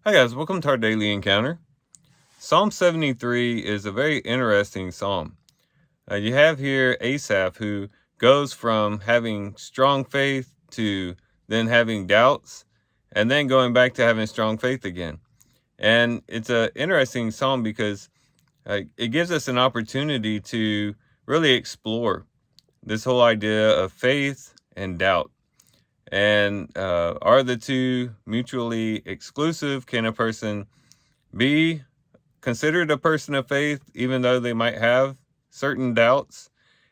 Hi guys, welcome to our daily encounter. Psalm 73 is a very interesting psalm. You have here Asaph, who goes from having strong faith to then having doubts, and then going back to having strong faith again. And it's an interesting psalm because it gives us an opportunity to really explore this whole idea of faith and doubt. And are the two mutually exclusive? Can a person be considered a person of faith, even though they might have certain doubts?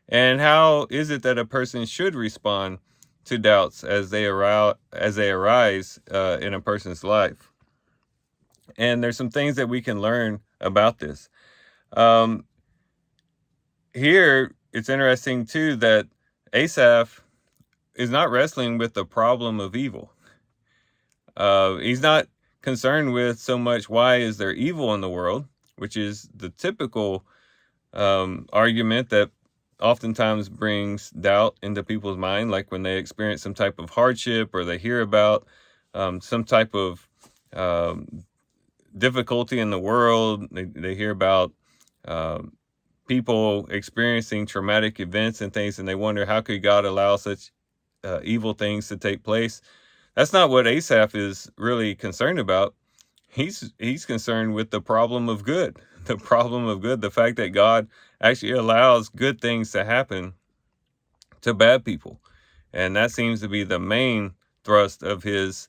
And how is it that a person should respond to doubts as they arise in a person's life? And there's some things that we can learn about this. Um, Here, it's interesting too that Asaph is not wrestling with the problem of evil. He's not concerned with so much why is there evil in the world, which is the typical argument that oftentimes brings doubt into people's mind, like when they experience some type of hardship or they hear about some type of um, difficulty in the world. They hear about um, people experiencing traumatic events and things, and they wonder how could God allow such evil things to take place. That's not what Asaph is really concerned about. He's concerned with the problem of good, the problem of good, the fact that God actually allows good things to happen to bad people, and that seems to be the main thrust of his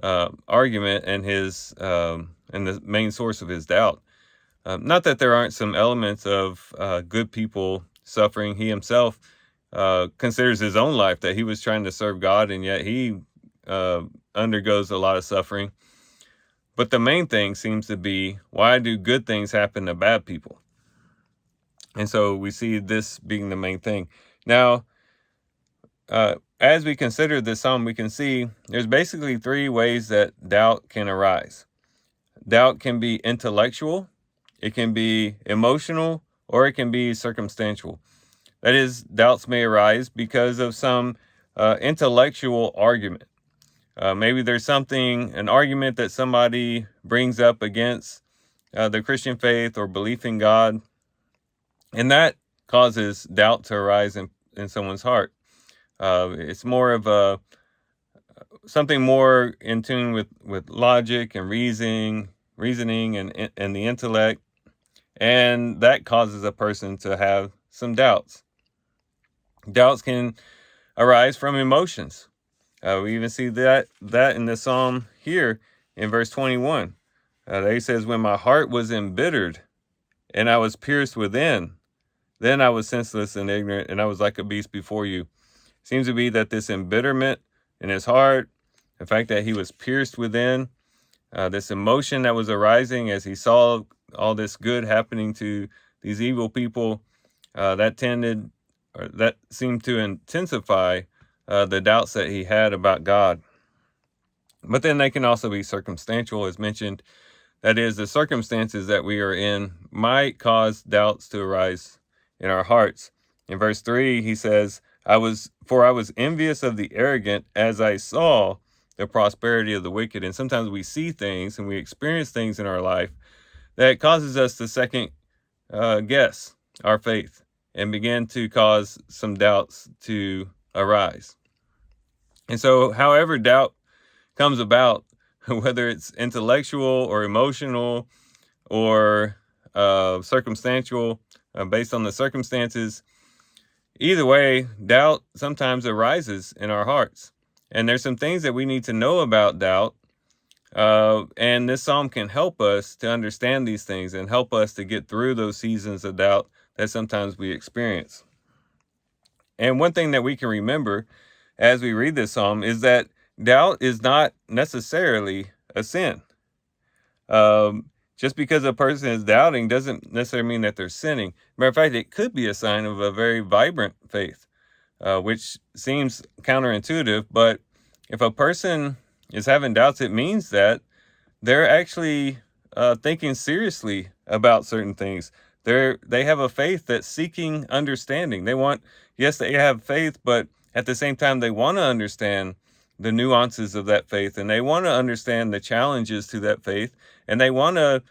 argument and his and the main source of his doubt. Not that there aren't some elements of good people suffering. He himself considers his own life that he was trying to serve God, and yet he uh, undergoes a lot of suffering. But the main thing seems to be, why do good things happen to bad people? And so we see this being the main thing. Now, as we consider this psalm, we can see there's basically three ways that doubt can arise. Doubt can be intellectual, it can be emotional, or it can be circumstantial. That is, doubts may arise because of some intellectual argument. Maybe there's an argument that somebody brings up against the Christian faith or belief in God, and that causes doubt to arise in someone's heart. It's more of something more in tune with logic and reasoning and the intellect, and that causes a person to have some doubts. Doubts can arise from emotions. We even see that in the psalm here in verse 21. There he says, "When my heart was embittered and I was pierced within, then I was senseless and ignorant, and I was like a beast before you." Seems to be that this embitterment in his heart, the fact that he was pierced within, this emotion that was arising as he saw all this good happening to these evil people, that seemed to intensify the doubts that he had about God. But then they can also be circumstantial, as mentioned. That is, the circumstances that we are in might cause doubts to arise in our hearts. In verse 3, he says, I was envious of the arrogant as I saw the prosperity of the wicked. And sometimes we see things and we experience things in our life that causes us to second guess our faith and begin to cause some doubts to arise. And so, however doubt comes about, whether it's intellectual or emotional or circumstantial, based on the circumstances, either way, doubt sometimes arises in our hearts. And there's some things that we need to know about doubt. And this psalm can help us to understand these things and help us to get through those seasons of doubt that sometimes we experience. And one thing that we can remember as we read this psalm is that doubt is not necessarily a sin. Just because a person is doubting doesn't necessarily mean that they're sinning. Matter of fact, it could be a sign of a very vibrant faith, which seems counterintuitive. But if a person is having doubts, it means that they're actually thinking seriously about certain things. They have a faith that's seeking understanding. They have faith, but at the same time, they want to understand the nuances of that faith, and they want to understand the challenges to that faith, and they want to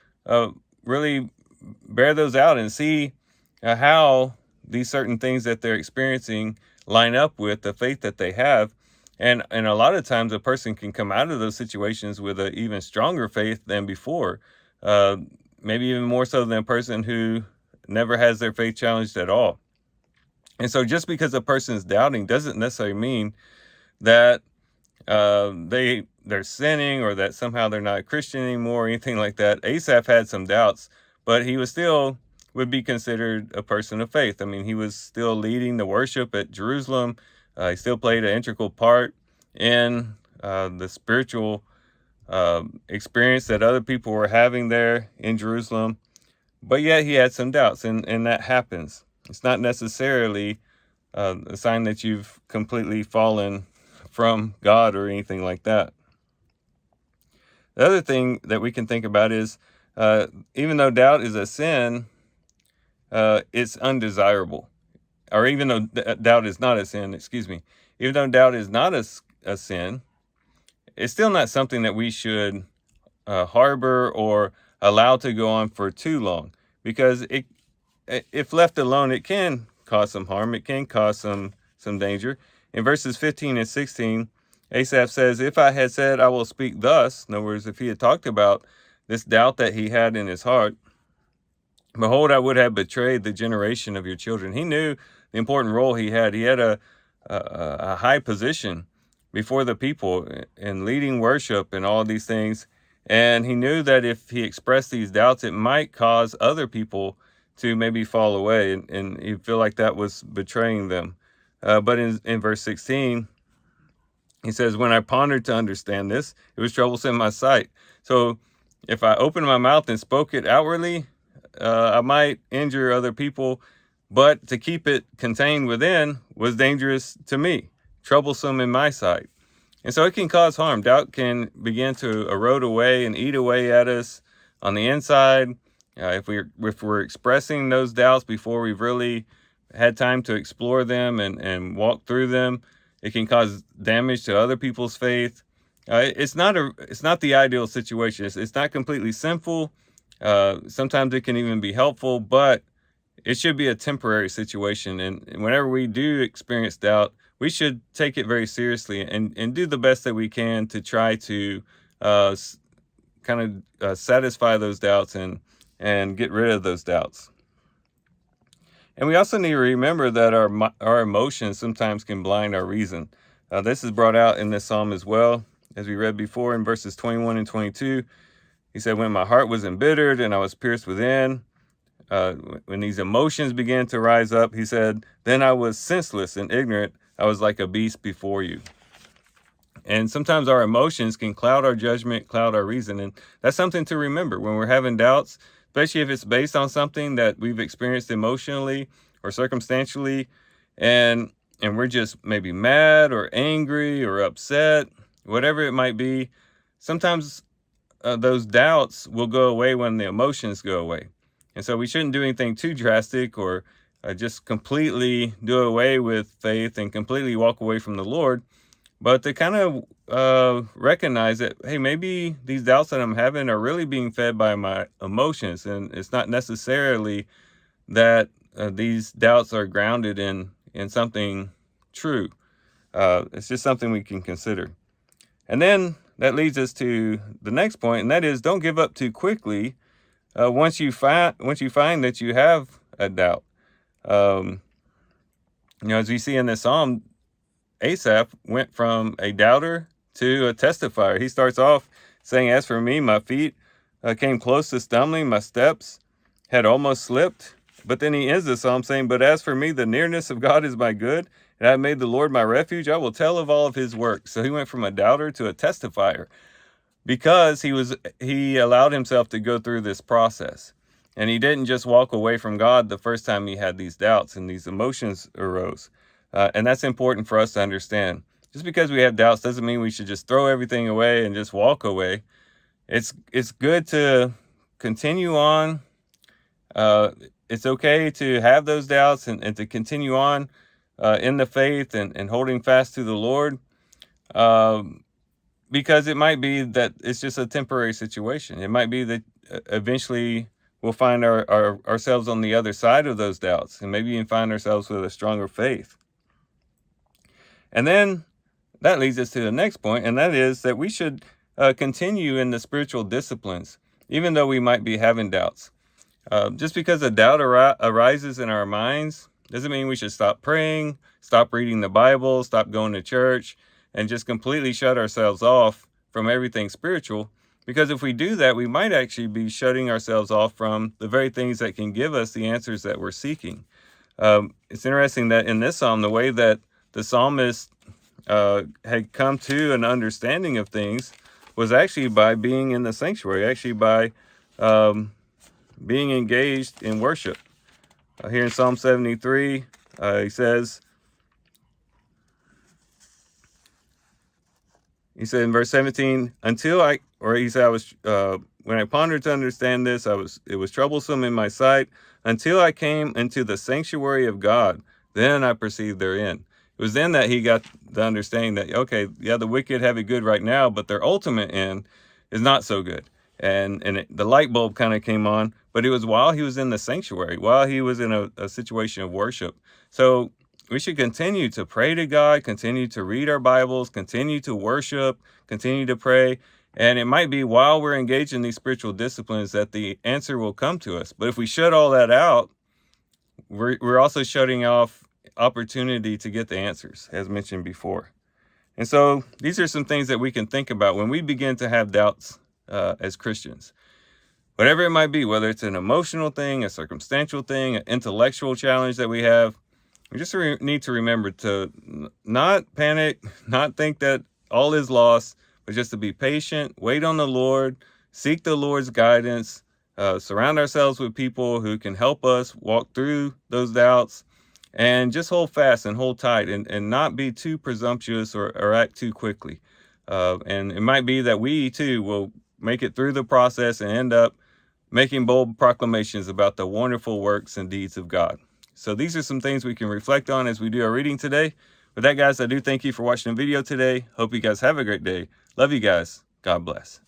really bear those out and see how these certain things that they're experiencing line up with the faith that they have. And a lot of times a person can come out of those situations with an even stronger faith than before, uh, maybe even more so than a person who never has their faith challenged at all. And so just because a person is doubting doesn't necessarily mean that they're sinning, or that somehow they're not a Christian anymore, or anything like that. Asaph had some doubts, but he was still would be considered a person of faith. I mean, he was still leading the worship at Jerusalem. He still played an integral part in the spiritual experience that other people were having there in Jerusalem. But yet he had some doubts, and that happens. It's not necessarily a sign that you've completely fallen from God or anything like that. The other thing that we can think about is, even though doubt is a sin, it's undesirable. Or even though doubt is not a sin, even though doubt is not a sin, it's still not something that we should harbor or allow to go on for too long, because if left alone, it can cause some harm. It can cause some danger. In verses 15 and 16, Asaph says, if I had said I will speak thus, in other words, if he had talked about this doubt that he had in his heart, behold, I would have betrayed the generation of your children. He knew the important role he had. He had a high position before the people in leading worship and all these things. And he knew that if he expressed these doubts, it might cause other people to maybe fall away, and you feel like that was betraying them. But in verse 16, he says, when I pondered to understand this, it was troublesome in my sight. So if I opened my mouth and spoke it outwardly, I might injure other people, but to keep it contained within was dangerous to me, troublesome in my sight. And so it can cause harm. Doubt can begin to erode away and eat away at us on the inside. If we're expressing those doubts before we've really had time to explore them and walk through them, it can cause damage to other people's faith. It's not the ideal situation. It's not completely sinful. Sometimes it can even be helpful, but it should be a temporary situation. And whenever we do experience doubt, we should take it very seriously and do the best that we can to try to satisfy those doubts and get rid of those doubts. And we also need to remember that our emotions sometimes can blind our reason. This is brought out in this psalm as well, as we read before in verses 21 and 22. He said, when my heart was embittered and I was pierced within, when these emotions began to rise up, he said, then I was senseless and ignorant. I was like a beast before you. And sometimes our emotions can cloud our judgment, cloud our reason. And that's something to remember when we're having doubts, especially if it's based on something that we've experienced emotionally or circumstantially. And we're just maybe mad or angry or upset, whatever it might be. Sometimes those doubts will go away when the emotions go away. And so we shouldn't do anything too drastic or just completely do away with faith and completely walk away from the Lord, but to kind of recognize that, hey, maybe these doubts that I'm having are really being fed by my emotions. And it's not necessarily that these doubts are grounded in something true. It's just something we can consider. And then that leads us to the next point, and that is, don't give up too quickly once you find that you have a doubt. As we see in this psalm, Asaph went from a doubter to a testifier. He starts off saying, as for me, my feet came close to stumbling, my steps had almost slipped. But then he ends the psalm saying, but as for me, the nearness of God is my good, and I have made the Lord my refuge. I will tell of all of his works. So he went from a doubter to a testifier because he allowed himself to go through this process. And he didn't just walk away from God the first time he had these doubts and these emotions arose. And that's important for us to understand. Just because we have doubts doesn't mean we should just throw everything away and just walk away. It's good to continue on. It's okay to have those doubts and to continue on in the faith and holding fast to the Lord. Because it might be that it's just a temporary situation. It might be that eventually we'll find ourselves on the other side of those doubts, and maybe even find ourselves with a stronger faith. And then that leads us to the next point, and that is that we should continue in the spiritual disciplines, even though we might be having doubts. Just because a doubt arises in our minds doesn't mean we should stop praying, stop reading the Bible, stop going to church, and just completely shut ourselves off from everything spiritual. Because if we do that, we might actually be shutting ourselves off from the very things that can give us the answers that we're seeking. It's interesting that in this psalm, the way that the psalmist had come to an understanding of things was actually by being in the sanctuary, actually by being engaged in worship. Here in Psalm 73, he said in verse 17, when I pondered to understand this, it was troublesome in my sight until I came into the sanctuary of God. Then I perceived therein. It was then that he got the understanding that, okay, yeah, the wicked have it good right now, but their ultimate end is not so good. And the light bulb kind of came on, but it was while he was in the sanctuary, while he was in a situation of worship. So we should continue to pray to God, continue to read our Bibles, continue to worship, continue to pray. And it might be while we're engaged in these spiritual disciplines that the answer will come to us. But if we shut all that out, we're also shutting off opportunity to get the answers, as mentioned before. And so these are some things that we can think about when we begin to have doubts as Christians. Whatever it might be, whether it's an emotional thing, a circumstantial thing, an intellectual challenge that we have, we just need to remember to not panic, not think that all is lost, but just to be patient, wait on the Lord, seek the Lord's guidance, surround ourselves with people who can help us walk through those doubts, and just hold fast and hold tight and not be too presumptuous or act too quickly. And it might be that we too will make it through the process and end up making bold proclamations about the wonderful works and deeds of God. So these are some things we can reflect on as we do our reading today. With that, guys, I do thank you for watching the video today. Hope you guys have a great day. Love you guys. God bless.